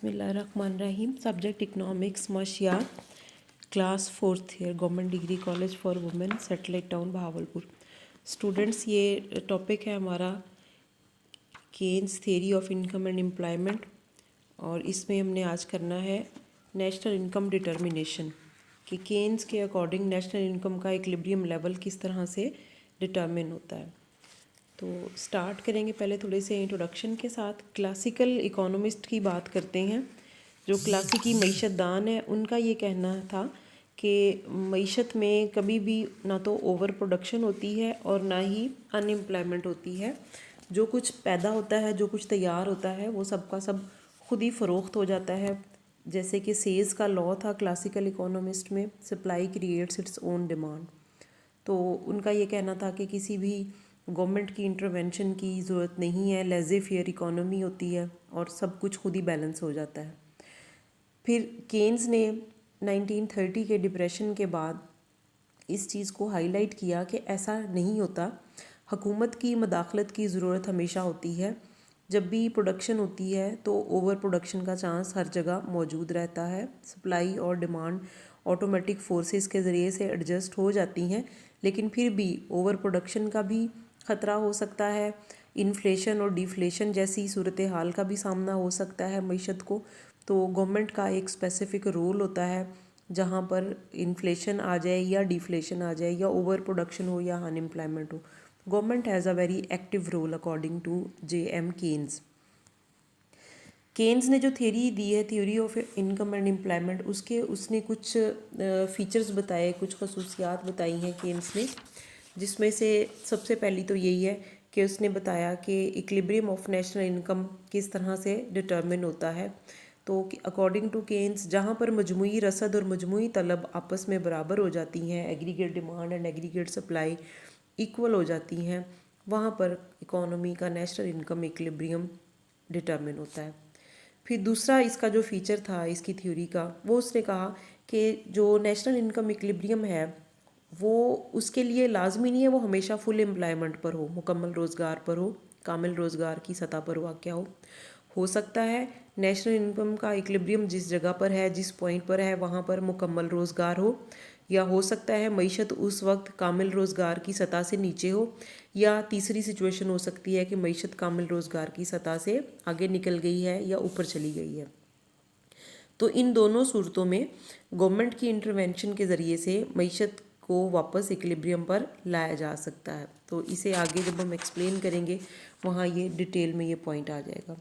बिस्मिल्लाहिर्रहमानिर्रहीम। Subject economics मशियात, class 4th year, government degree college for women, satellite town Bahawalpur. Students, ये topic है हमारा Keynes theory of income and employment, और इसमें हमने आज करना है नेशनल इनकम डिटर्मिनेशन कि केन्स के अकॉर्डिंग नेशनल इनकम का इक्विलिब्रियम लेवल किस तरह से डिटर्मिन होता है। तो स्टार्ट करेंगे पहले थोड़े से इंट्रोडक्शन के साथ। क्लासिकल इकोनॉमिस्ट की बात करते हैं। जो क्लासिकी मईशतदान है उनका ये कहना था कि मईशत में कभी भी ना तो ओवर प्रोडक्शन होती है और ना ही अनएम्प्लॉयमेंट होती है। जो कुछ पैदा होता है, जो कुछ तैयार होता है, वो सब का सब खुद ही फ़रोख्त हो जाता है। जैसे कि सेज का लॉ था क्लासिकल इकोनॉमिस्ट में, supply creates its own demand. तो उनका ये कहना था कि किसी भी गवर्नमेंट की इंटरवेंशन की ज़रूरत नहीं है, लेज़े फेयर इकोनॉमी होती है और सब कुछ खुद ही बैलेंस हो जाता है। फिर केन्स ने 1930 के डिप्रेशन के बाद इस चीज़ को हाईलाइट किया कि ऐसा नहीं होता, हुकूमत की मदाखलत की ज़रूरत हमेशा होती है। जब भी प्रोडक्शन होती है तो ओवर प्रोडक्शन का चांस हर जगह मौजूद रहता है। सप्लाई और डिमांड ऑटोमेटिक फोर्सेस के ज़रिए से एडजस्ट हो जाती हैं, लेकिन फिर भी ओवर प्रोडक्शन का भी ख़तरा हो सकता है। इन्फ्लेशन और डिफ्लेशन जैसी सूरत हाल का भी सामना हो सकता है मईशत को। तो गवर्नमेंट का एक स्पेसिफ़िक रोल होता है जहाँ पर इन्फ्लेशन आ जाए या डिफ्लेशन आ जाए या ओवर प्रोडक्शन हो या अनएम्प्लॉयमेंट हो। Government has a very active role according to J.M. Keynes. Keynes ने जो थ्योरी दी है, theory of income and employment, उसने कुछ फीचर्स बताए, कुछ खसूसियात बताई हैं केन्स ने, जिसमें से सबसे पहली तो यही है कि उसने बताया कि इक्विलिब्रियम ऑफ नेशनल इनकम किस तरह से डिटर्मिन होता है। तो अकॉर्डिंग टू केन्स, जहाँ पर मजमूई रसद और मजमूई तलब आपस में बराबर हो जाती हैं, aggregate demand and aggregate supply equal हो जाती हैं, वहाँ पर इकोनॉमी का नेशनल इनकम इक्विलिब्रियम डिटर्मिन होता है। फिर दूसरा इसका जो फीचर था इसकी थ्योरी का, वो उसने कहा कि जो नेशनल इनकम इक्विलिब्रियम है वो उसके लिए लाजमी नहीं है वो हमेशा फुल एम्प्लॉयमेंट पर हो, मुकम्मल रोज़गार पर हो, कामिल रोज़गार की सतह पर वाक़ हो सकता है नेशनल इनकम का इक्विलिब्रियम जिस जगह पर है, जिस पॉइंट पर है, वहाँ पर मुकम्मल रोज़गार हो, या हो सकता है मईशत उस वक्त कामिल रोज़गार की सतह से नीचे हो, या तीसरी सिचुएशन हो सकती है कि मईशत कामिल रोज़गार की सतह से आगे निकल गई है या ऊपर चली गई है। तो इन दोनों सूरतों में गवर्नमेंट की इंटरवेंशन के ज़रिए से मईशत को वापस इक्विलिब्रियम पर लाया जा सकता है। तो इसे आगे जब हम एक्सप्लेन करेंगे वहाँ ये डिटेल में ये पॉइंट आ जाएगा।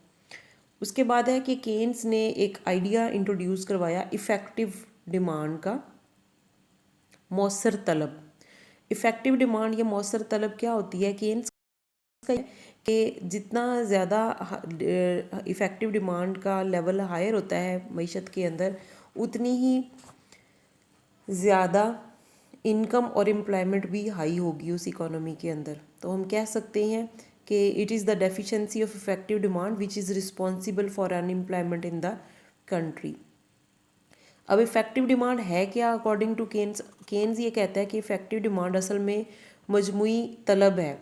उसके बाद है कि केन्स ने एक आइडिया इंट्रोड्यूस करवाया इफ़ेक्टिव डिमांड का, मौसर तलब। इफ़ेक्टिव डिमांड या मौसर तलब क्या होती है? केन्स का कि जितना ज़्यादा इफ़ेक्टिव डिमांड का लेवल हायर होता है मईशत के अंदर, उतनी ही ज़्यादा इनकम और एम्प्लॉयमेंट भी हाई होगी उस इकोनॉमी के अंदर। तो हम कह सकते हैं कि it is the deficiency of effective demand which is responsible for unemployment in the country. अब इफ़ेक्टिव डिमांड है क्या अकॉर्डिंग टू केन्स? केन्स ये कहता है कि इफ़ेक्टिव डिमांड असल में मजमूई तलब है।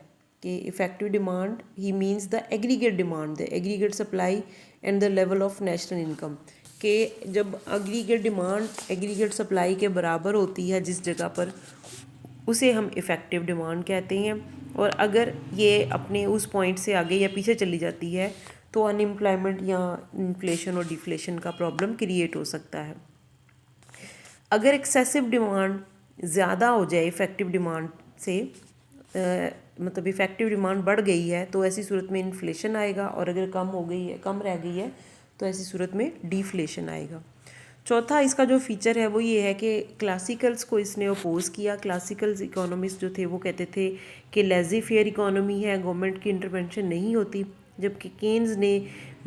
कि effective demand he means the aggregate demand, the aggregate supply and the level of national income. कि जब एग्रीगेट डिमांड एग्रीगेट सप्लाई के बराबर होती है जिस जगह पर, उसे हम इफ़ेक्टिव डिमांड कहते हैं। और अगर ये अपने उस पॉइंट से आगे या पीछे चली जाती है तो अनएम्प्लॉयमेंट या इन्फ्लेशन और डिफ्लेशन का प्रॉब्लम क्रिएट हो सकता है। अगर एक्सेसिव डिमांड ज़्यादा हो जाए इफ़ेक्टिव डिमांड से, मतलब इफ़ेक्टिव डिमांड बढ़ गई है, तो ऐसी सूरत में इन्फ्लेशन आएगा, और अगर कम हो गई है, कम रह गई है, तो ऐसी सूरत में डिफ्लेशन आएगा। चौथा इसका जो फीचर है वो ये है कि क्लासिकल्स को इसने अपोज़ किया। क्लासिकल्स इकोनॉमिस्ट जो थे वो कहते थे कि लेज़ी फेयर इकोनॉमी है, गवर्नमेंट की इंटरवेंशन नहीं होती, जबकि केन्स ने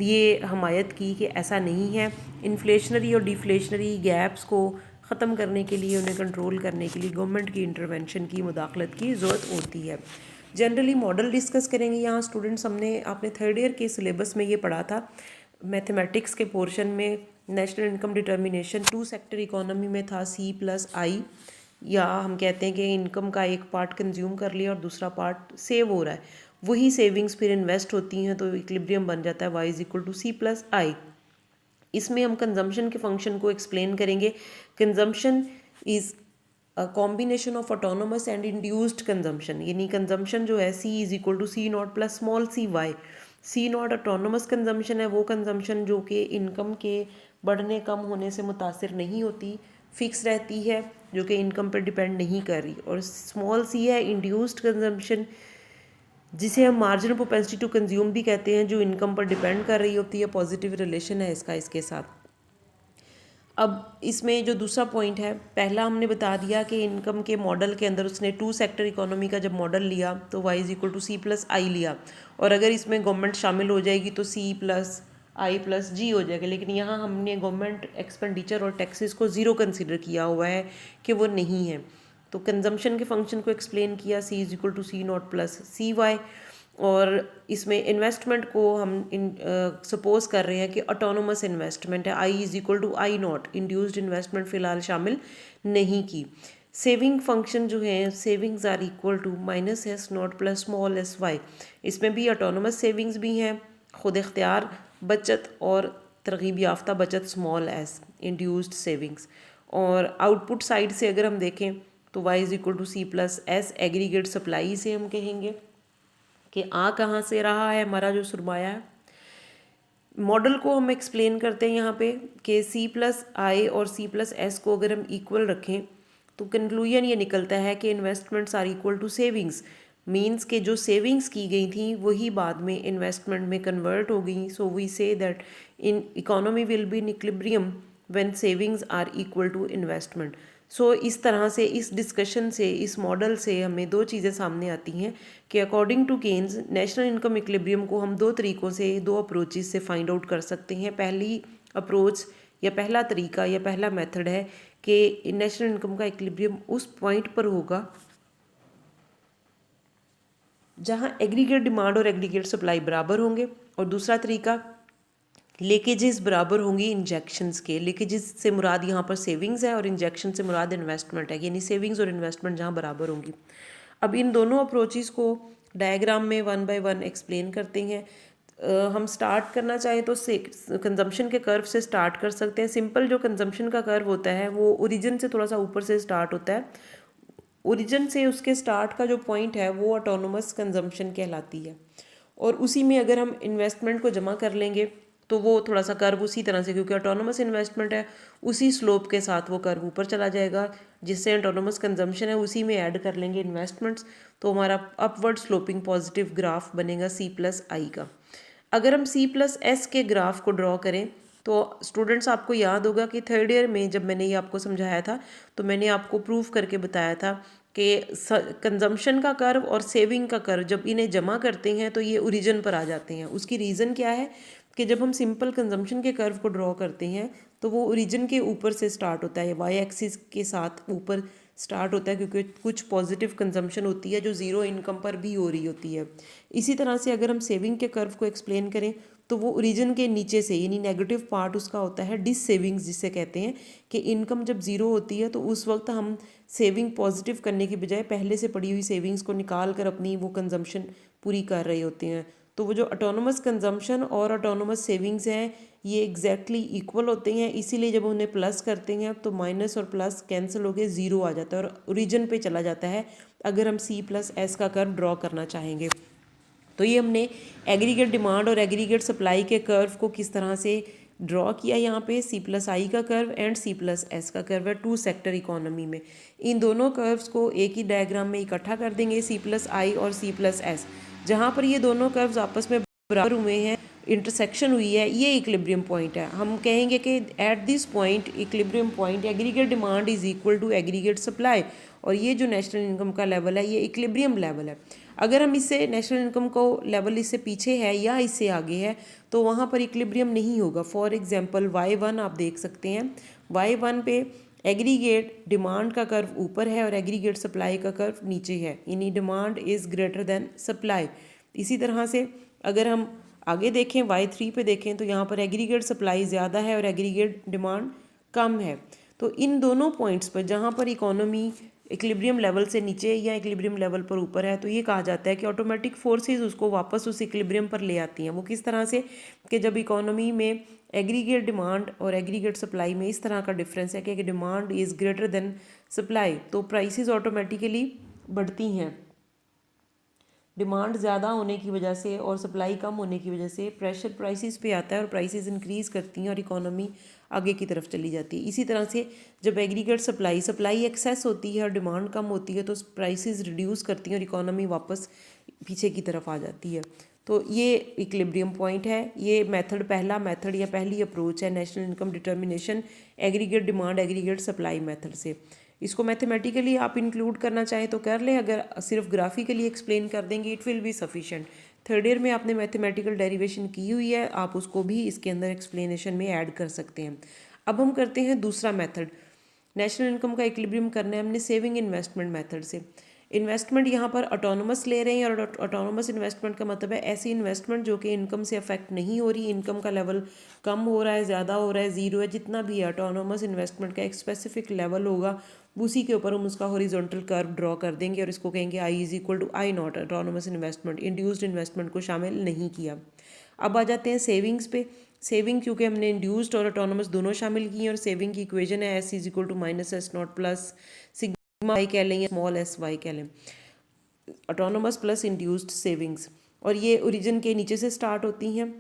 ये हमायत की कि ऐसा नहीं है। इन्फ्लेशनरी और डिफ्लेशनरी गैप्स को ख़त्म करने के लिए, उन्हें कंट्रोल करने के लिए गवर्नमेंट की इंटरवेंशन की, मुदाखलत की ज़रूरत होती है। जनरली मॉडल डिस्कस करेंगे यहाँ स्टूडेंट्स। आपने थर्ड ईयर के सिलेबस में ये पढ़ा था, मैथमेटिक्स के पोर्शन में national income determination 2 sector economy में था C+I, या हम कहते हैं कि इनकम का एक पार्ट कंज्यूम कर लिया और दूसरा पार्ट सेव हो रहा है, वही सेविंग्स फिर इन्वेस्ट होती हैं, तो इक्विलिब्रियम बन जाता है Y = C+I। इसमें हम कंजम्पशन के फंक्शन को एक्सप्लेन करेंगे। Consumption is a combination of autonomous and induced consumption, यानी कंजम्पशन जो है C is equal to C not plus small c y. C not autonomous consumption है, वो कंजम्पशन जो कि इनकम के बढ़ने कम होने से मुतासिर नहीं होती, फिक्स रहती है, जो कि इनकम पर डिपेंड नहीं कर रही। और स्मॉल सी है इंड्यूस्ड कंजम्पशन, जिसे हम मार्जिनल प्रोपेंसिटी टू कंज्यूम भी कहते हैं, जो इनकम पर डिपेंड कर रही होती है। पॉजिटिव रिलेशन है इसका इसके साथ। अब इसमें जो दूसरा पॉइंट है, पहला हमने बता दिया कि इनकम के मॉडल के अंदर उसने 2 सेक्टर इकोनॉमी का जब मॉडल लिया तो y is equal to C plus I लिया, और अगर इसमें गवर्नमेंट शामिल हो जाएगी तो C प्लस आई प्लस जी हो जाएगा। लेकिन यहाँ हमने गवर्नमेंट एक्सपेंडिचर और टैक्सेस को ज़ीरो कंसिडर किया हुआ है कि वो नहीं है। तो कंजम्पशन के फंक्शन को एक्सप्लेन किया, C is equal to C not plus c y. और इसमें इन्वेस्टमेंट को हम सपोज कर रहे हैं कि ऑटोनोमस इन्वेस्टमेंट है, I is equal to I naught, induced investment फ़िलहाल शामिल नहीं की। सेविंग फंक्शन जो है, savings are equal to minus S naught plus small S Y. इसमें भी ऑटोनोमस सेविंग्स भी हैं, खुद इख्तियार बचत और तरगीब याफ्ता बचत स्मॉल एस इंड्यूस्ड सेविंग्स। और आउटपुट साइड से अगर हम देखें तो Y is equal to C plus S aggregate supply से हम कहेंगे कि आ कहाँ से रहा है हमारा जो सुरमाया है। मॉडल को हम एक्सप्लेन करते हैं यहाँ पे कि C प्लस आई और C प्लस एस को अगर हम इक्वल रखें तो कंक्लूजन ये निकलता है कि investments are equal to savings. Means के जो सेविंग्स की गई थी वही बाद में इन्वेस्टमेंट में कन्वर्ट हो गई। So we say that in economy will be in equilibrium when savings are equal to investment. So इस तरह से, इस डिस्कशन से, इस मॉडल से हमें दो चीज़ें सामने आती हैं कि according to Keynes national income equilibrium को हम दो तरीक़ों से, दो अप्रोचेस से फाइंड आउट कर सकते हैं। पहली अप्रोच या पहला तरीका या पहला मेथड है कि नेशनल इनकम का इक्विलिब्रियम उस पॉइंट पर होगा जहाँ एग्रीगेट डिमांड और एग्रीगेट सप्लाई बराबर होंगे, और दूसरा तरीका लीकेजेस बराबर होंगी इंजेक्शंस के। लीकेजेस से मुराद यहाँ पर सेविंग्स है और इंजेक्शन से मुराद इन्वेस्टमेंट है, यानी सेविंग्स और इन्वेस्टमेंट जहाँ बराबर होंगी। अब इन दोनों अप्रोचेस को डायग्राम में वन बाय वन एक्सप्लेन करते हैं। हम स्टार्ट करना चाहें तो कंजम्पशन के कर्व से स्टार्ट कर सकते हैं। सिंपल जो कंजम्पशन का कर्व होता है वो ओरिजिन से थोड़ा सा ऊपर से स्टार्ट होता है। ओरिजिन से उसके स्टार्ट का जो पॉइंट है वो ऑटोनोमस कंजम्पशन कहलाती है, और उसी में अगर हम इन्वेस्टमेंट को जमा कर लेंगे तो वो थोड़ा सा कर्व उसी तरह से, क्योंकि ऑटोनोमस इन्वेस्टमेंट है, उसी स्लोप के साथ वो कर्व ऊपर चला जाएगा। जिससे ऑटोनोमस कंजम्पशन है उसी में ऐड कर लेंगे इन्वेस्टमेंट्स, तो हमारा अपवर्ड स्लोपिंग पॉजिटिव ग्राफ बनेगा C प्लस आई का। अगर हम C प्लस एस के ग्राफ को ड्रॉ करें तो स्टूडेंट्स आपको याद होगा कि थर्ड ईयर में जब मैंने ये आपको समझाया था तो मैंने आपको प्रूफ करके बताया था कि कंजम्पशन का कर्व और सेविंग का कर्व जब इन्हें जमा करते हैं तो ये ओरिजिन पर आ जाते हैं। उसकी रीज़न क्या है कि जब हम सिंपल कंजम्पशन के कर्व को ड्रॉ करते हैं तो वो ओरिजिन के ऊपर से स्टार्ट होता है, वाई एक्सिस के साथ ऊपर स्टार्ट होता है, क्योंकि कुछ पॉजिटिव कंजम्पशन होती है जो ज़ीरो इनकम पर भी हो रही होती है। इसी तरह से अगर हम सेविंग के कर्व को एक्सप्लेन करें तो वो ओरिजिन के नीचे से, यानी नेगेटिव पार्ट उसका होता है डिस सेविंग्स, जिसे कहते हैं कि इनकम जब ज़ीरो होती है तो उस वक्त हम सेविंग पॉजिटिव करने की बजाय पहले से पड़ी हुई सेविंग्स को निकाल कर अपनी वो कंजम्पशन पूरी कर रहे होते हैं। तो वो जो ऑटोनोमस कंजम्पशन और ऑटोनोमस सेविंग्स हैं ये एग्जैक्टली इक्वल होते हैं, इसीलिए जब उन्हें प्लस करते हैं तो माइनस और प्लस कैंसिल होकर ज़ीरो आ जाता है और ओरिजिन पे चला जाता है अगर हम C प्लस एस का कर्व ड्रॉ करना चाहेंगे। तो ये हमने एग्रीगेट डिमांड और एग्रीगेट सप्लाई के कर्व को किस तरह से ड्रॉ किया, यहाँ पे C प्लस आई का curve and C plus S का कर्व है 2 सेक्टर इकोनॉमी में। इन दोनों कर्व्स को एक ही डायग्राम में इकट्ठा कर देंगे, C प्लस आई और C प्लस एस। जहाँ पर ये दोनों कर्व्स आपस में बराबर हुए हैं, इंटरसेक्शन हुई है, ये इक्विलिब्रियम पॉइंट है। हम कहेंगे कि at this point, equilibrium point, aggregate demand is equal to aggregate supply, और ये जो नेशनल इनकम का लेवल है ये इक्विलिब्रियम लेवल है। अगर हम इससे नेशनल इनकम को लेवल इससे पीछे है या इससे आगे है तो वहाँ पर इक्विलिब्रियम नहीं होगा। फॉर एग्जांपल Y1 आप देख सकते हैं, Y1 पे एग्रीगेट डिमांड का कर्व ऊपर है और एग्रीगेट सप्लाई का कर्व नीचे है, यानी demand is greater than supply. इसी तरह से अगर हम आगे देखें Y3 पे देखें तो यहाँ पर एग्रीगेट सप्लाई ज़्यादा है और एग्रीगेट डिमांड कम है। तो इन दोनों पॉइंट्स पर जहाँ पर इकोनॉमी इक्विलिब्रियम लेवल से नीचे या इक्विलिब्रियम लेवल पर ऊपर है तो ये कहा जाता है कि ऑटोमेटिक फोर्सेस उसको वापस उस इक्विलिब्रियम पर ले आती हैं। वो किस तरह से कि जब इकोनॉमी में एग्रीगेट डिमांड और एग्रीगेट सप्लाई में इस तरह का डिफरेंस है कि demand is greater than supply, तो प्राइसेस ऑटोमेटिकली बढ़ती हैं। डिमांड ज़्यादा होने की वजह से और सप्लाई कम होने की वजह से प्रेशर प्राइसेस पे आता है और प्राइसेस इंक्रीज़ करती हैं और इकोनॉमी आगे की तरफ चली जाती है। इसी तरह से जब एग्रीगेट सप्लाई एक्सेस होती है और डिमांड कम होती है तो प्राइसेस रिड्यूस करती हैं और इकोनॉमी वापस पीछे की तरफ आ जाती है। तो ये इक्विलिब्रियम पॉइंट है। ये मेथड पहला मेथड या पहली अप्रोच है national income determination aggregate demand aggregate supply method से। इसको मैथमेटिकली आप इंक्लूड करना चाहें तो कर लें, अगर सिर्फ ग्राफिकली एक्सप्लेन कर देंगे it will be sufficient. Third year में आपने मैथमेटिकल डेरिवेशन की हुई है, आप उसको भी इसके अंदर एक्सप्लेनेशन में ऐड कर सकते हैं। अब हम करते हैं दूसरा मेथड। नेशनल इनकम का इक्विलिब्रियम करना है हमने सेविंग इन्वेस्टमेंट मेथड से। इन्वेस्टमेंट यहाँ पर ऑटोनोमस ले रहे हैं और ऑटोनोमस इन्वेस्टमेंट का मतलब है ऐसी इन्वेस्टमेंट जो कि इनकम से अफेक्ट नहीं हो रही, इनकम का लेवल कम हो रहा है, ज़्यादा हो रहा है, ज़ीरो है, जितना भी है ऑटोनोमस इन्वेस्टमेंट का एक स्पेसिफिक लेवल होगा, उसी के ऊपर हम उसका हॉरिजॉन्टल कर्व ड्रॉ कर देंगे और इसको कहेंगे I is equal to I naught. Autonomous investment induced investment को शामिल नहीं किया। अब आ जाते हैं सेविंग्स पे। सेविंग क्योंकि हमने इंड्यूस्ड और ऑटोनोमस दोनों शामिल किए हैं और सेविंग की इक्वेशन है S is equal to minus S naught plus sigma Y कह लें या स्मॉल एस वाई कह लें, ऑटोनोमस प्लस इंड्यूस्ड सेविंग्स। और ये ओरिजिन के नीचे से स्टार्ट होती हैं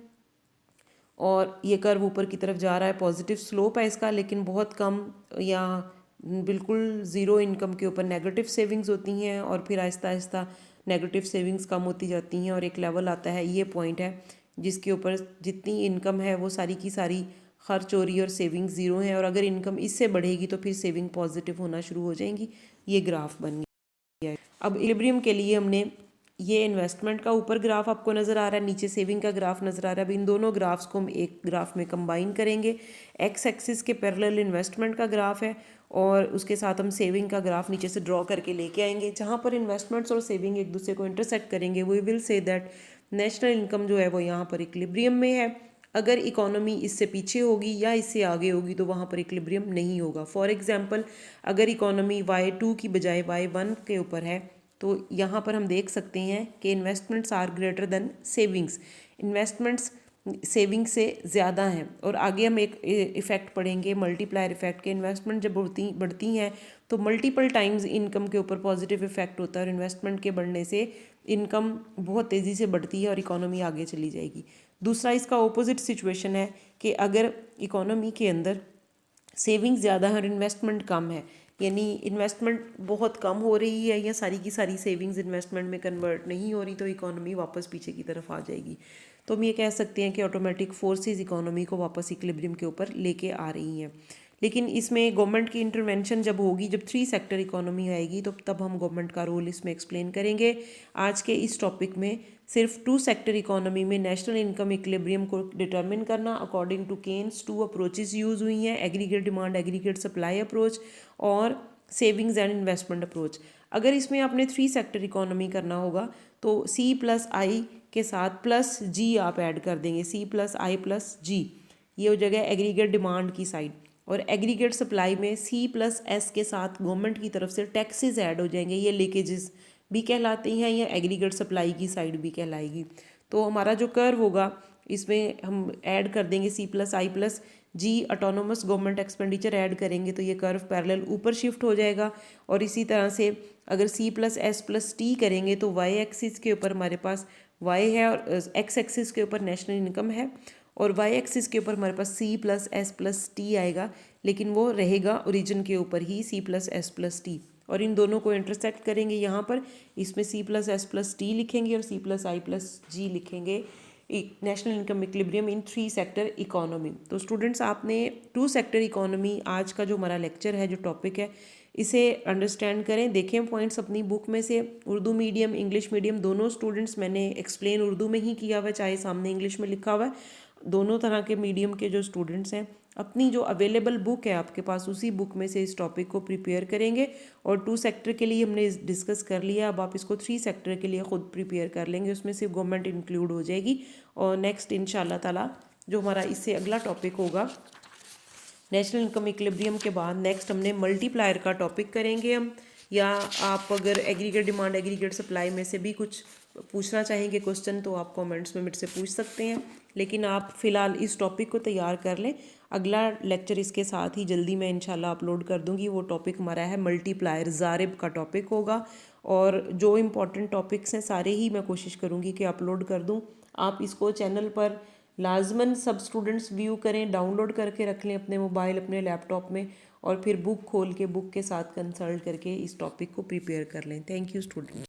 और ये कर्व ऊपर की तरफ जा रहा है, पॉजिटिव स्लोप है इसका, लेकिन बहुत कम या बिल्कुल ज़ीरो इनकम के ऊपर नेगेटिव सेविंग्स होती हैं और फिर आहिस्ता आहिस्ता नेगेटिव सेविंग्स कम होती जाती हैं और एक लेवल आता है, ये पॉइंट है जिसके ऊपर जितनी इनकम है वो सारी की सारी खर्च हो रही है और सेविंग ज़ीरो है, और अगर इनकम इससे बढ़ेगी तो फिर सेविंग पॉजिटिव होना शुरू हो जाएंगी। ये ग्राफ बन गया है। अब इक्विलिब्रियम के लिए हमने ये इन्वेस्टमेंट का ऊपर ग्राफ आपको नज़र आ रहा है, नीचे सेविंग का ग्राफ नज़र आ रहा है। अब इन दोनों ग्राफ्स को हम एक ग्राफ में कंबाइन करेंगे। एक्स एक्सिस के पैरेलल इन्वेस्टमेंट का ग्राफ है और उसके साथ हम सेविंग का ग्राफ नीचे से ड्रॉ करके लेके आएंगे। जहाँ पर इन्वेस्टमेंट्स और सेविंग एक दूसरे को इंटरसेक्ट करेंगे we will say that national income जो है वो यहाँ पर इक्विलिब्रियम में है। अगर इकोनॉमी इससे पीछे होगी या इससे आगे होगी तो वहाँ पर इक्विलिब्रियम नहीं होगा। फॉर एग्जांपल अगर इकोनॉमी Y2 की बजाय Y1 के ऊपर है तो यहाँ पर हम देख सकते हैं कि investments are greater than savings, investments saving से ज़्यादा हैं। और आगे हम एक इफ़ेक्ट पढ़ेंगे मल्टीप्लायर इफेक्ट के। इन्वेस्टमेंट जब बढ़ती हैं तो मल्टीपल टाइम्स इनकम के ऊपर पॉजिटिव इफेक्ट होता है और इन्वेस्टमेंट के बढ़ने से इनकम बहुत तेज़ी से बढ़ती है और इकोनॉमी आगे चली जाएगी। दूसरा इसका ऑपोजिट सिचुएशन है कि अगर इकोनॉमी के अंदर सेविंग ज़्यादा है और इन्वेस्टमेंट कम है, यानी इन्वेस्टमेंट बहुत कम हो रही है या सारी की सारी सेविंग्स इन्वेस्टमेंट में कन्वर्ट नहीं हो रही, तो इकोनॉमी वापस पीछे की तरफ आ जाएगी। तो हम ये कह सकते हैं कि ऑटोमेटिक फोर्सेस इकोनॉमी को वापस इक्विलिब्रियम के ऊपर लेके आ रही हैं। लेकिन इसमें गवर्नमेंट की इंटरवेंशन जब होगी, जब 3 सेक्टर इकोनॉमी आएगी, तो तब हम गवर्नमेंट का रोल इसमें एक्सप्लेन करेंगे। आज के इस टॉपिक में सिर्फ 2 सेक्टर इकोनॉमी में नेशनल इनकम इक्विलिब्रियम को डिटरमिन करना according to Keynes 2 approaches use हुई हैं, aggregate demand aggregate supply approach और सेविंग्स एंड इन्वेस्टमेंट अप्रोच। अगर इसमें आपने 3 सेक्टर इकोनॉमी करना होगा तो C+I के साथ प्लस G आप ऐड कर देंगे, C+I+G, ये हो जाएगा एग्रीगेट डिमांड की साइड। और एग्रीगेट सप्लाई में C+S के साथ गवर्नमेंट की तरफ से टैक्सेस ऐड हो जाएंगे, ये लीकेजेस भी कहलाते हैं या एग्रीगेट सप्लाई की साइड भी कहलाएगी। तो हमारा जो कर्व होगा इसमें हम ऐड कर देंगे C+I+G, autonomous government expenditure add करेंगे तो ये कर्व पैरेलल ऊपर शिफ्ट हो जाएगा। और इसी तरह से अगर C+S+T करेंगे तो Y एक्सिस के ऊपर हमारे पास Y है और X एक्सिस के ऊपर नेशनल इनकम है और Y एक्सिस के ऊपर हमारे पास C+S+T आएगा, लेकिन वो रहेगा ओरिजिन के ऊपर ही C+S+T। और इन दोनों को इंटरसेक्ट करेंगे यहाँ पर, इसमें C+S+T लिखेंगे और C+I+G लिखेंगे, नेशनल इनकम इक्विलिब्रियम इन 3 सेक्टर इकोनॉमी। तो स्टूडेंट्स आपने 2 सेक्टर इकोनॉमी आज का जो हमारा लेक्चर है, जो टॉपिक है, इसे अंडरस्टैंड करें। देखें पॉइंट्स अपनी बुक में से, उर्दू मीडियम इंग्लिश मीडियम दोनों स्टूडेंट्स मैंने एक्सप्लेन उर्दू में ही किया हुआ है, चाहे सामने इंग्लिश में लिखा हुआ है। दोनों तरह के मीडियम के जो स्टूडेंट्स हैं अपनी जो अवेलेबल बुक है आपके पास उसी बुक में से इस टॉपिक को प्रिपेयर करेंगे। और 2 सेक्टर के लिए हमने डिस्कस कर लिया, अब आप इसको 3 सेक्टर के लिए ख़ुद प्रिपेयर कर लेंगे, उसमें सिर्फ गवर्नमेंट इंक्लूड हो जाएगी। और नेक्स्ट इंशाल्लाह ताला जो हमारा इससे अगला टॉपिक होगा नेशनल इनकम इक्विलिब्रियम के बाद नेक्स्ट हमने मल्टीप्लायर का टॉपिक करेंगे हम। या आप अगर एग्रीगेट डिमांड एग्रीगेट सप्लाई में से भी कुछ पूछना चाहेंगे क्वेश्चन तो आप कमेंट्स में मुझसे पूछ सकते हैं। लेकिन आप फ़िलहाल इस टॉपिक को तैयार कर लें। अगला लेक्चर इसके साथ ही जल्दी मैं इंशाल्लाह अपलोड कर दूंगी। वो टॉपिक हमारा है मल्टीप्लायर, ज़ारिब का टॉपिक होगा। और जो इम्पोर्टेंट टॉपिक्स हैं सारे ही मैं कोशिश करूँगी कि अपलोड कर दूँ। आप इसको चैनल पर लाजमन सब स्टूडेंट्स व्यू करें, डाउनलोड करके रख लें अपने मोबाइल, अपने लैपटॉप में, और फिर बुक खोल के बुक के साथ कंसल्ट करके इस टॉपिक को प्रिपेयर कर लें। Thank you student.